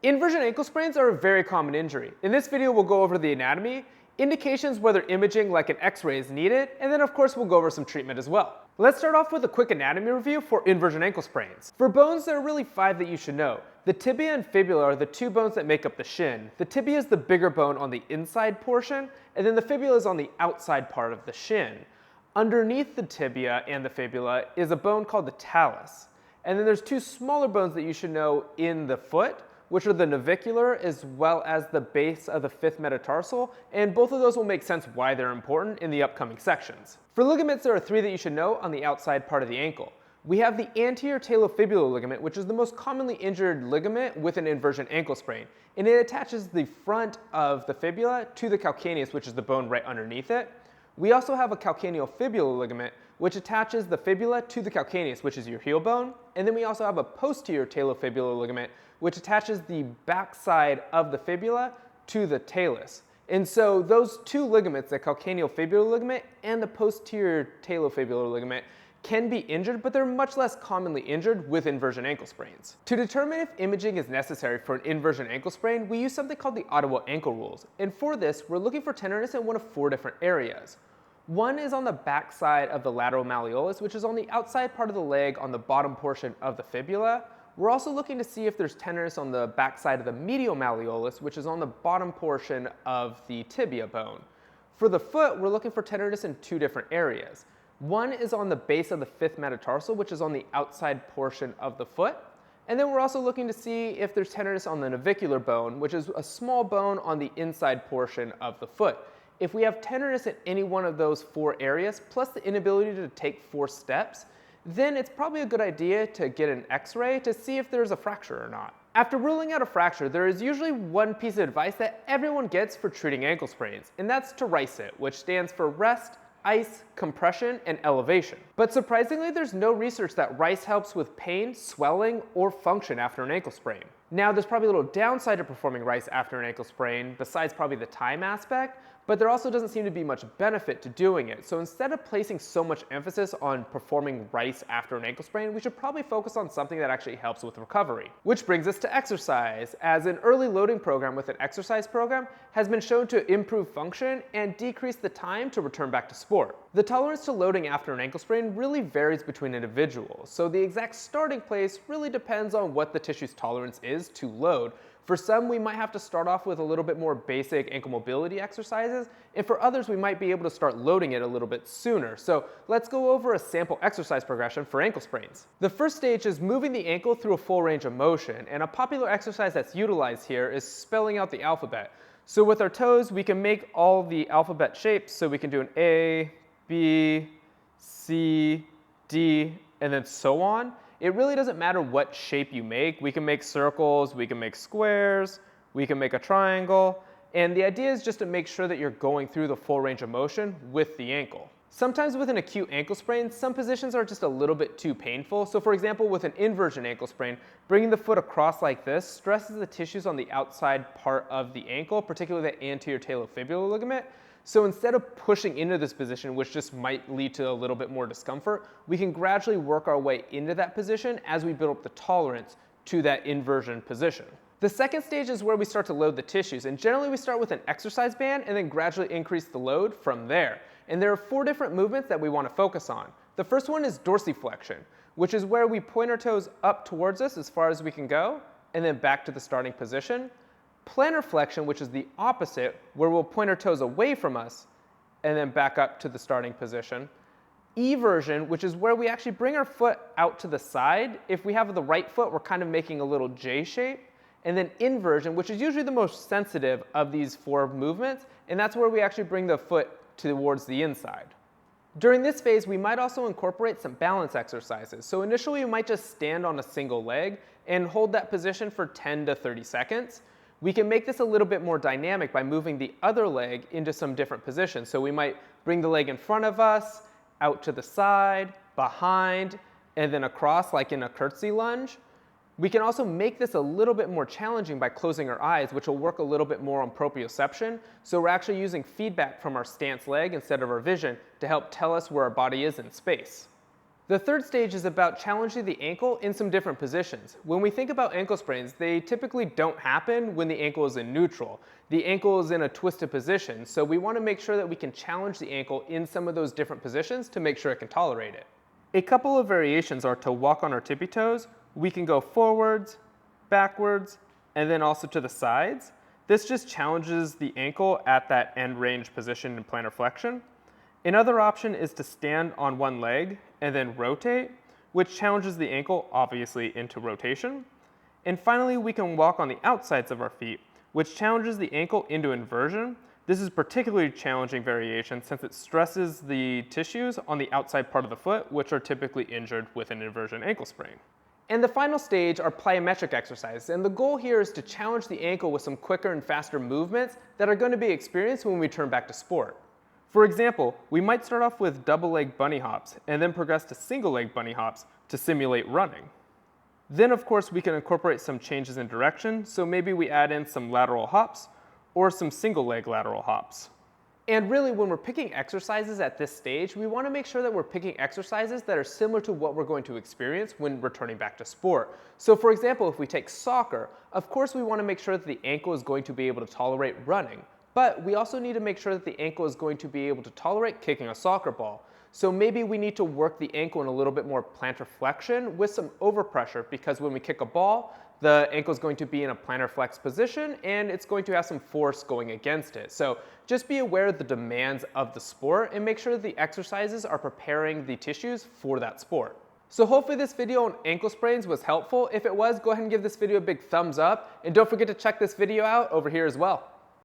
Inversion ankle sprains are a very common injury. In this video, we'll go over the anatomy, indications whether imaging like an x-ray is needed, and then of course we'll go over some treatment as well. Let's start off with a quick anatomy review for inversion ankle sprains. For bones, there are really 5 that you should know. The tibia and fibula are the 2 bones that make up the shin. The tibia is the bigger bone on the inside portion, and then the fibula is on the outside part of the shin. Underneath the tibia and the fibula is a bone called the talus. And then there's 2 smaller bones that you should know in the foot, which are the navicular as well as the base of the 5th metatarsal, and both of those will make sense why they're important in the upcoming sections. For ligaments, there are 3 that you should know on the outside part of the ankle. We have the anterior talofibular ligament, which is the most commonly injured ligament with an inversion ankle sprain, and it attaches the front of the fibula to the calcaneus, which is the bone right underneath it. We also have a calcaneofibular ligament, which attaches the fibula to the calcaneus, which is your heel bone, and then we also have a posterior talofibular ligament, which attaches the backside of the fibula to the talus. And so those 2 ligaments, the calcaneofibular ligament and the posterior talofibular ligament, can be injured, but they're much less commonly injured with inversion ankle sprains. To determine if imaging is necessary for an inversion ankle sprain, we use something called the Ottawa ankle rules. And for this, we're looking for tenderness in one of 4 different areas. One is on the backside of the lateral malleolus, which is on the outside part of the leg on the bottom portion of the fibula. We're also looking to see if there's tenderness on the backside of the medial malleolus, which is on the bottom portion of the tibia bone. For the foot, we're looking for tenderness in 2 different areas. One is on the base of the 5th metatarsal, which is on the outside portion of the foot. And then we're also looking to see if there's tenderness on the navicular bone, which is a small bone on the inside portion of the foot. If we have tenderness in any one of those 4 areas, plus the inability to take 4 steps, then it's probably a good idea to get an x-ray to see if there's a fracture or not. After ruling out a fracture, there is usually one piece of advice that everyone gets for treating ankle sprains, and that's to RICE it, which stands for rest, ice, compression, and elevation. But surprisingly, there's no research that RICE helps with pain, swelling, or function after an ankle sprain. Now, there's probably a little downside to performing RICE after an ankle sprain, besides probably the time aspect, but there also doesn't seem to be much benefit to doing it. So instead of placing so much emphasis on performing RICE after an ankle sprain, we should probably focus on something that actually helps with recovery. Which brings us to exercise, as an early loading program with an exercise program has been shown to improve function and decrease the time to return back to sport. The tolerance to loading after an ankle sprain really varies between individuals, so the exact starting place really depends on what the tissue's tolerance is to load. For some, we might have to start off with a little bit more basic ankle mobility exercises, and for others, we might be able to start loading it a little bit sooner. So let's go over a sample exercise progression for ankle sprains. The first stage is moving the ankle through a full range of motion, and a popular exercise that's utilized here is spelling out the alphabet. So with our toes, we can make all the alphabet shapes, so we can do an A, B, C, D, and then so on. It really doesn't matter what shape you make. We can make circles, we can make squares, we can make a triangle, and the idea is just to make sure that you're going through the full range of motion with the ankle. Sometimes with an acute ankle sprain, some positions are just a little bit too painful. So for example, with an inversion ankle sprain, bringing the foot across like this stresses the tissues on the outside part of the ankle, particularly the anterior talofibular ligament. So instead of pushing into this position, which just might lead to a little bit more discomfort, we can gradually work our way into that position as we build up the tolerance to that inversion position. The second stage is where we start to load the tissues, and generally we start with an exercise band and then gradually increase the load from there. And there are 4 different movements that we want to focus on. The first one is dorsiflexion, which is where we point our toes up towards us as far as we can go, and then back to the starting position. Plantar flexion, which is the opposite, where we'll point our toes away from us and then back up to the starting position. Eversion, which is where we actually bring our foot out to the side. If we have the right foot, we're kind of making a little J shape. And then inversion, which is usually the most sensitive of these 4 movements, and that's where we actually bring the foot towards the inside. During this phase, we might also incorporate some balance exercises. So initially, we might just stand on a single leg and hold that position for 10 to 30 seconds. We can make this a little bit more dynamic by moving the other leg into some different positions. So we might bring the leg in front of us, out to the side, behind, and then across like in a curtsy lunge. We can also make this a little bit more challenging by closing our eyes, which will work a little bit more on proprioception. So we're actually using feedback from our stance leg instead of our vision to help tell us where our body is in space. The third stage is about challenging the ankle in some different positions. When we think about ankle sprains, they typically don't happen when the ankle is in neutral. The ankle is in a twisted position, so we want to make sure that we can challenge the ankle in some of those different positions to make sure it can tolerate it. A couple of variations are to walk on our tippy toes. We can go forwards, backwards, and then also to the sides. This just challenges the ankle at that end range position in plantar flexion. Another option is to stand on one leg and then rotate, which challenges the ankle obviously into rotation. And finally, we can walk on the outsides of our feet, which challenges the ankle into inversion. This is particularly challenging variation since it stresses the tissues on the outside part of the foot, which are typically injured with an inversion ankle sprain. And the final stage are plyometric exercises, and the goal here is to challenge the ankle with some quicker and faster movements that are going to be experienced when we return back to sport. For example, we might start off with double leg bunny hops and then progress to single leg bunny hops to simulate running. Then of course we can incorporate some changes in direction, so maybe we add in some lateral hops or some single leg lateral hops. And really, when we're picking exercises at this stage, we want to make sure that we're picking exercises that are similar to what we're going to experience when returning back to sport. So for example, if we take soccer, of course we want to make sure that the ankle is going to be able to tolerate running. But we also need to make sure that the ankle is going to be able to tolerate kicking a soccer ball. So maybe we need to work the ankle in a little bit more plantar flexion with some overpressure, because when we kick a ball, the ankle is going to be in a plantar flex position and it's going to have some force going against it. So just be aware of the demands of the sport and make sure that the exercises are preparing the tissues for that sport. So hopefully this video on ankle sprains was helpful. If it was, go ahead and give this video a big thumbs up, and don't forget to check this video out over here as well.